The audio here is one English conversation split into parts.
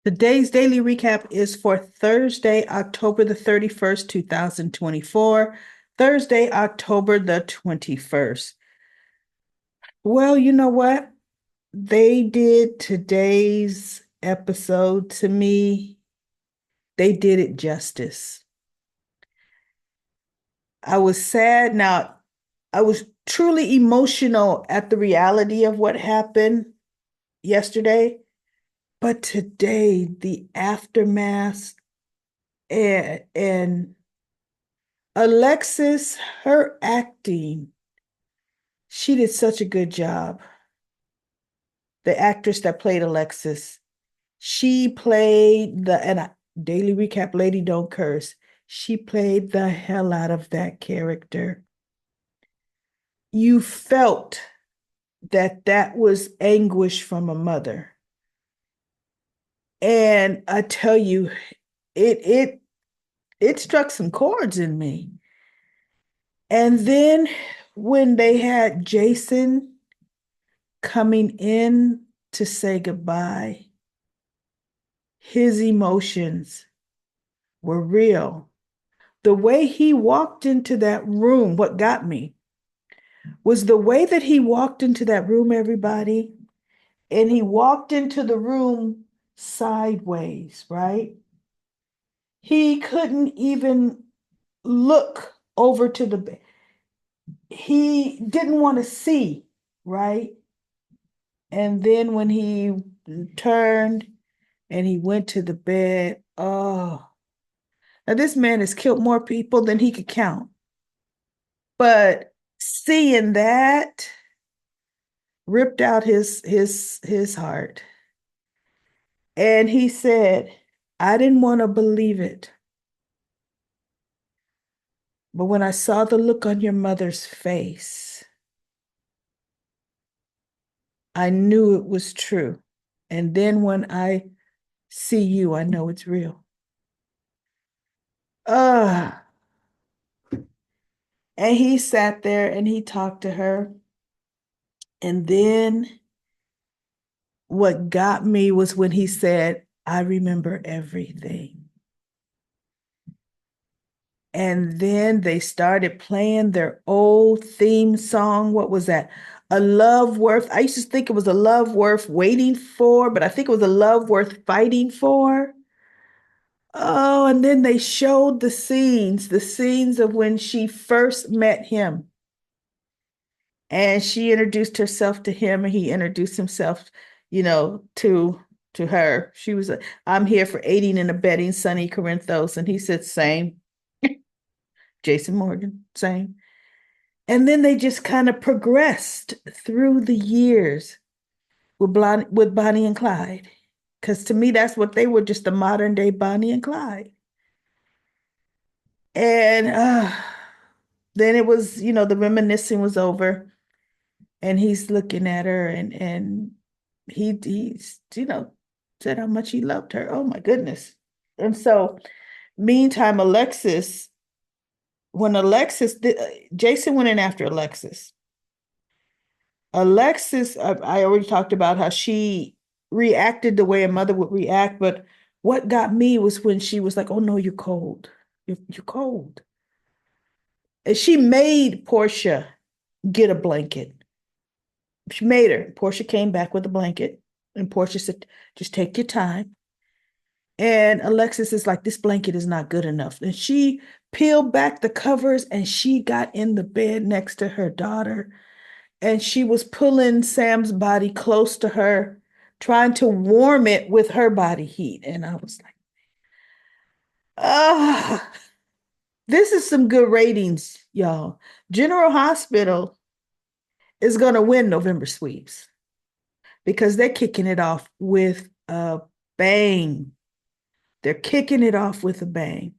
Today's daily recap is for Thursday, October the 31st, 2024. Thursday, October the 21st. Well, you know what? They did today's episode to me. They did it justice. I was sad. Now, I was truly emotional at the reality of what happened yesterday, but today, the aftermath and Alexis, her acting, she did such a good job. The actress that played Alexis, she played daily recap, Lady Don't Curse. She played the hell out of that character. You felt that that was anguish from a mother. And I tell you, it it it struck some chords in me. And then when they had Jason coming in to say goodbye, his emotions were real. The way he walked into that room, what got me was the way that he walked into that room, everybody, and he walked into the room sideways, right? He couldn't even look over to the bed. He didn't want to see, right? And then when he turned and he went to the bed, oh, now this man has killed more people than he could count. But seeing that ripped out his heart. And he said, I didn't want to believe it. But when I saw the look on your mother's face, I knew it was true. And then when I see you, I know it's real. Uh, and he sat there and he talked to her. And then what got me was when he said, I remember everything. And then they started playing their old theme song. What was that? A love worth, I used to think it was a love worth waiting for, but I think it was a love worth fighting for. Oh, and then they showed the scenes of when she first met him. And she introduced herself to him, and he introduced himself, to her. She was, I'm here for aiding and abetting Sonny Corinthos. And he said, same. Jason Morgan, same. And then they just kind of progressed through the years with Bonnie and Clyde. Because to me, that's what they were, just the modern day Bonnie and Clyde. And then it was, the reminiscing was over, and he's looking at her, and he's, said how much he loved her. Oh my goodness. And so, meantime, when Jason went in after Alexis. Alexis, I already talked about how she reacted the way a mother would react, but what got me was when she was like, "Oh no, you're cold. You're cold." And she made Portia get a blanket. She made her. Portia came back with a blanket, and Portia said, "Just take your time." And Alexis is like, "This blanket is not good enough." And she peeled back the covers and she got in the bed next to her daughter, and she was pulling Sam's body close to her, trying to warm it with her body heat. And I was like, ah, this is some good ratings, y'all. General Hospital is going to win November sweeps because they're kicking it off with a bang. They're kicking it off with a bang.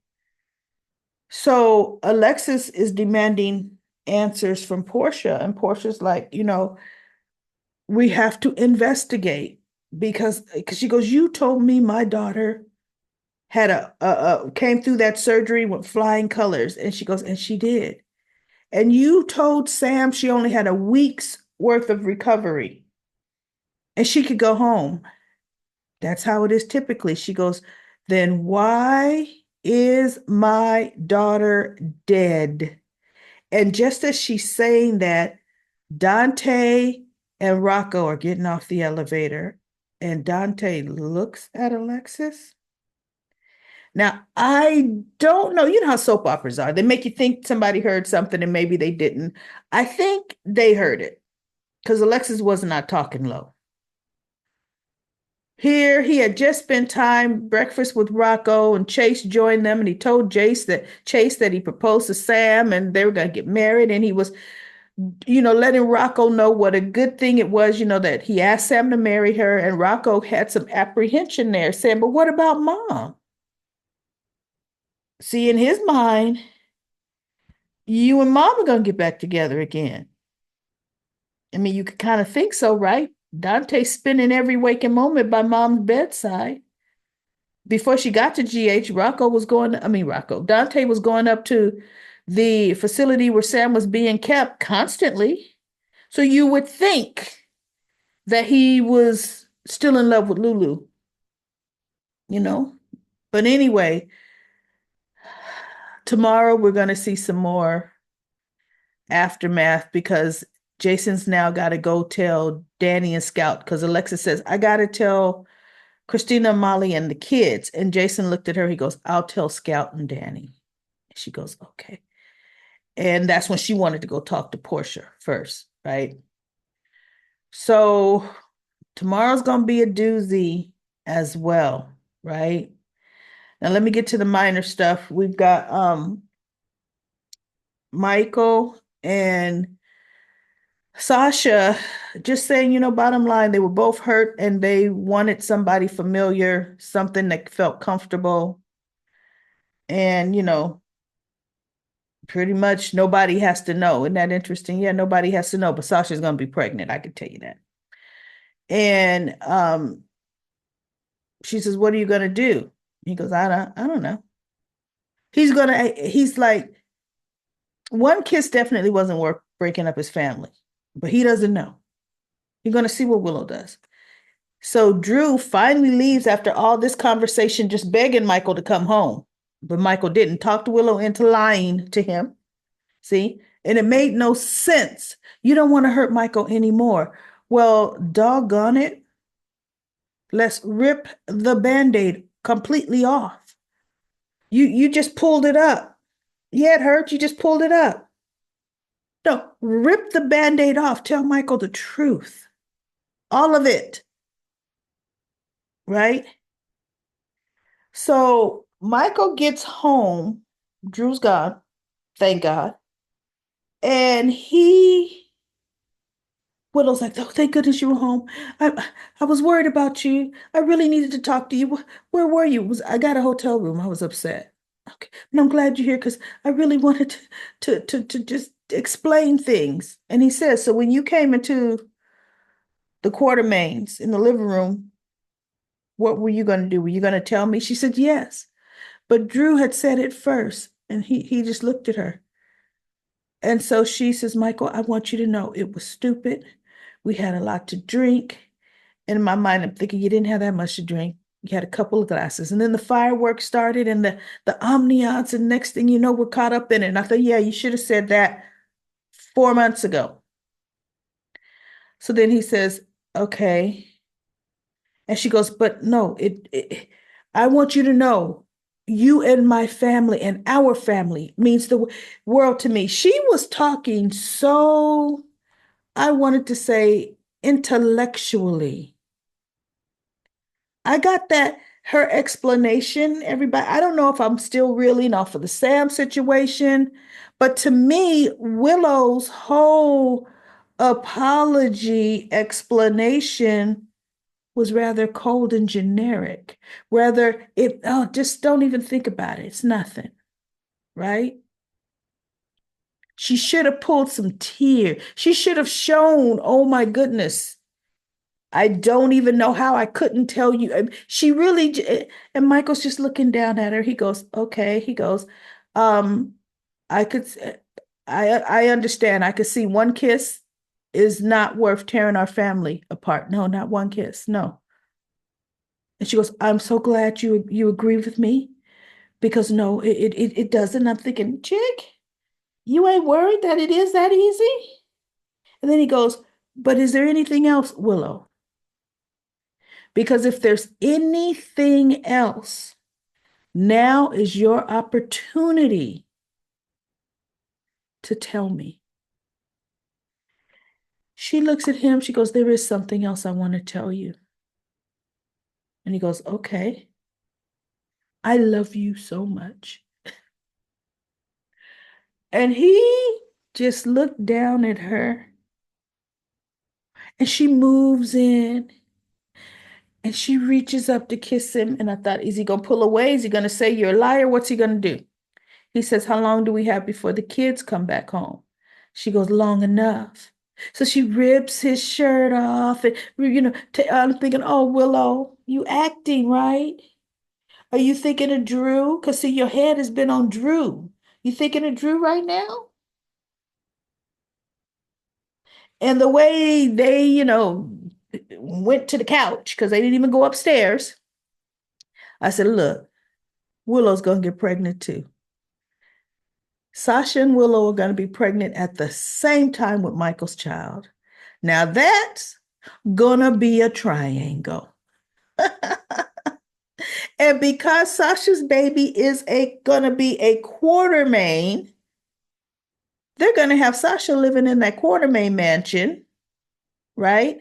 So Alexis is demanding answers from Portia, and Portia's like, we have to investigate because she goes, you told me my daughter had came through that surgery with flying colors, and she goes, and she did, and you told Sam she only had a week's worth of recovery and she could go home. That's how it is typically. She goes, then why is my daughter dead? And just as she's saying that, Dante and Rocco are getting off the elevator, and Dante looks at Alexis. Now, I don't know. You know how soap operas are. They make you think somebody heard something and maybe they didn't. I think they heard it because Alexis was not talking low. Here, he had just spent time breakfast with Rocco, and Chase joined them, and he told Chase that he proposed to Sam and they were going to get married, and he was, letting Rocco know what a good thing it was, that he asked Sam to marry her, and Rocco had some apprehension there, saying, "But what about mom?" See, in his mind, you and mom are going to get back together again. I mean, you could kind of think so, right? Dante's spending every waking moment by mom's bedside. Before she got to GH, Dante was going up to the facility where Sam was being kept constantly. So you would think that he was still in love with Lulu, you know? But anyway, tomorrow we're going to see some more aftermath because Jason's now got to go tell Danny and Scout because Alexis says, I got to tell Christina, Molly, and the kids. And Jason looked at her. He goes, I'll tell Scout and Danny. She goes, okay. And that's when she wanted to go talk to Portia first, right? So tomorrow's going to be a doozy as well, right? Now let me get to the minor stuff. We've got Michael and Sasha just saying, bottom line, they were both hurt and they wanted somebody familiar, something that felt comfortable. And, pretty much nobody has to know. Isn't that interesting? Yeah, nobody has to know, but Sasha's going to be pregnant. I can tell you that. And she says, what are you going to do? He goes, I don't know. He's like, one kiss definitely wasn't worth breaking up his family, but he doesn't know. You're going to see what Willow does. So Drew finally leaves after all this conversation, just begging Michael to come home. But Michael didn't talk to Willow into lying to him. See? And it made no sense. You don't want to hurt Michael anymore. Well, doggone it. Let's rip the Band-Aid completely off. You just pulled it up. Yeah, it hurt. You just pulled it up. No, rip the Band-Aid off. Tell Michael the truth. All of it. Right? So Michael gets home. Drew's gone. Thank God. And Willow's like, oh, thank goodness you were home. I was worried about you. I really needed to talk to you. Where were you? I got a hotel room. I was upset. Okay. And I'm glad you're here because I really wanted to just explain things. And he says, so when you came into the Quartermains in the living room, what were you going to do? Were you going to tell me? She said, yes. But Drew had said it first. And he just looked at her. And so she says, Michael, I want you to know it was stupid. We had a lot to drink. And in my mind, I'm thinking you didn't have that much to drink. You had a couple of glasses. And then the fireworks started and the ambiance. And next thing you know, we're caught up in it. And I thought, yeah, you should have said that 4 months ago. So then he says, okay. And she goes, but no, I want you to know you and my family and our family means the world to me. She was talking so, I wanted to say intellectually. I got that her explanation, everybody. I don't know if I'm still reeling off of the Sam situation, but to me, Willow's whole apology explanation was rather cold and generic. Rather, just don't even think about it. It's nothing, right? She should have pulled some tears. She should have shown, oh my goodness, I don't even know how I couldn't tell you. She really, and Michael's just looking down at her. He goes, okay. He goes, um, I could, I understand. I could see one kiss is not worth tearing our family apart. No, not one kiss. No. And she goes, I'm so glad you agree with me because no, it doesn't. I'm thinking, chick, you ain't worried that it is that easy? And then he goes, but is there anything else, Willow? Because if there's anything else, now is your opportunity to tell me. She looks at him. She goes, there is something else I want to tell you. And he goes, okay. I love you so much. And he just looked down at her and she moves in and she reaches up to kiss him. And I thought, is he going to pull away? Is he going to say you're a liar? What's he going to do? He says, how long do we have before the kids come back home? She goes, long enough. So she rips his shirt off. And, I'm thinking, oh, Willow, you acting, right? Are you thinking of Drew? Because see, your head has been on Drew. You thinking of Drew right now? And the way they, went to the couch because they didn't even go upstairs. I said, look, Willow's going to get pregnant too. Sasha and Willow are going to be pregnant at the same time with Michael's child. Now that's going to be a triangle. And because Sasha's baby is going to be a Quartermain, they're going to have Sasha living in that Quartermain mansion, right?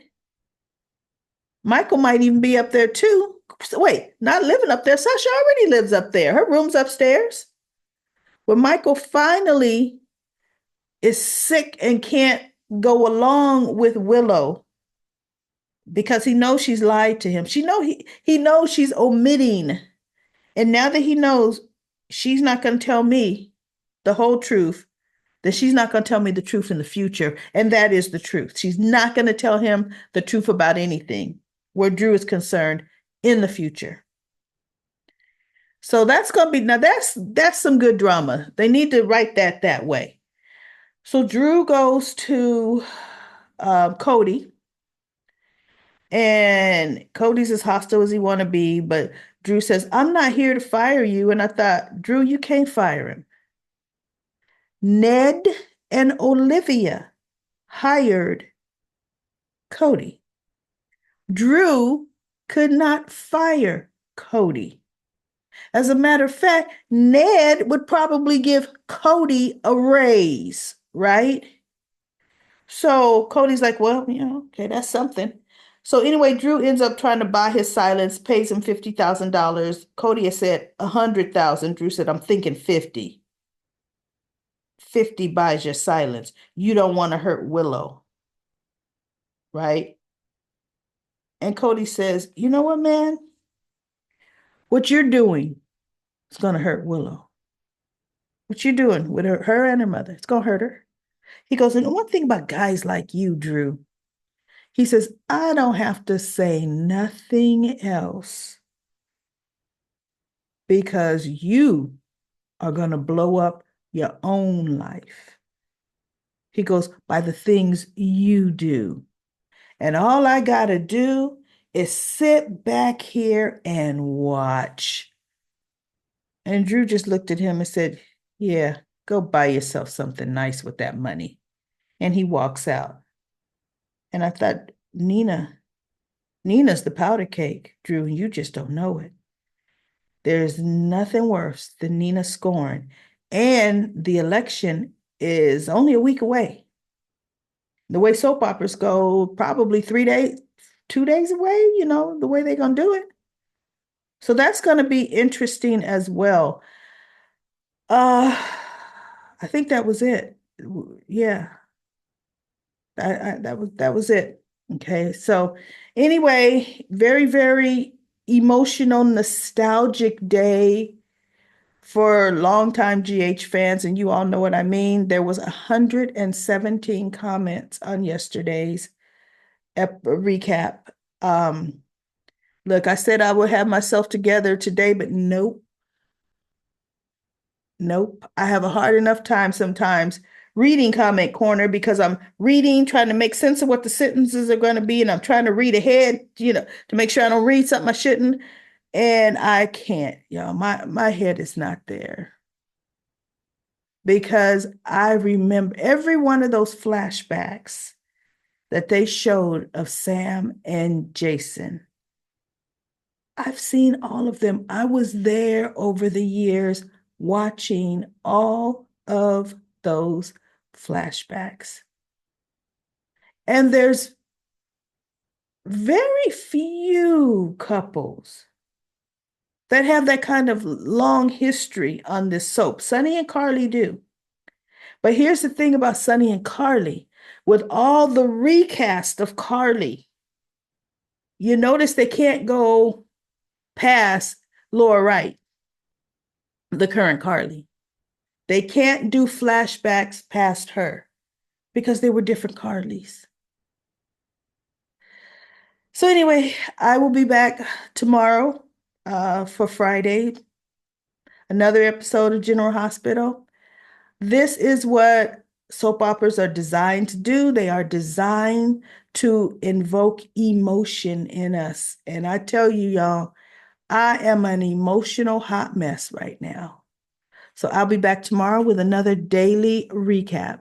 Michael might even be up there too. Wait, not living up there. Sasha already lives up there. Her room's upstairs. When Michael finally is sick and can't go along with Willow because he knows she's lied to him. He knows she's omitting. And now that he knows she's not going to tell me the whole truth, that she's not going to tell me the truth in the future. And that is the truth. She's not going to tell him the truth about anything where Drew is concerned in the future. So that's going to be, now that's some good drama. They need to write that way. So Drew goes to Cody, and Cody's as hostile as he want to be, but Drew says, I'm not here to fire you. And I thought, Drew, you can't fire him. Ned and Olivia hired Cody. Drew could not fire Cody. As a matter of fact, Ned would probably give Cody a raise, right? So Cody's like, well, okay, that's something. So anyway, Drew ends up trying to buy his silence, pays him $50,000. Cody has said 100,000. Drew said, I'm thinking 50. 50 buys your silence. You don't want to hurt Willow, right? And Cody says, you know what, man? What you're doing is going to hurt Willow. What you're doing with her and her mother, it's going to hurt her. He goes, and one thing about guys like you, Drew, he says, I don't have to say nothing else because you are going to blow up your own life. He goes, by the things you do. And all I got to do is sit back here and watch. And Drew just looked at him and said, yeah, go buy yourself something nice with that money. And he walks out. And I thought, Nina's the powder cake, Drew, and you just don't know it. There's nothing worse than Nina scoring. And the election is only a week away. The way soap operas go, probably 3 days, 2 days away, the way they're going to do it. So that's going to be interesting as well. I think that was it. Yeah. That was it. Okay. So anyway, very, very emotional, nostalgic day for longtime GH fans, and you all know what I mean. There was 117 comments on yesterday's recap. Look, I said I would have myself together today, but nope. Nope. I have a hard enough time sometimes reading comment corner because I'm reading, trying to make sense of what the sentences are going to be, and I'm trying to read ahead, to make sure I don't read something I shouldn't. And I can't, y'all. My head is not there because I remember every one of those flashbacks that they showed of Sam and Jason. I've seen all of them. I was there over the years watching all of those flashbacks. And there's very few couples that have that kind of long history on this soap. Sonny and Carly do. But here's the thing about Sonny and Carly. With all the recast of Carly, you notice they can't go past Laura Wright, the current Carly. They can't do flashbacks past her because they were different Carlys. So anyway, I will be back tomorrow for Friday, another episode of General Hospital. This is what soap operas are designed to do. They are designed to invoke emotion in us. And I tell you, y'all, I am an emotional hot mess right now. So I'll be back tomorrow with another daily recap.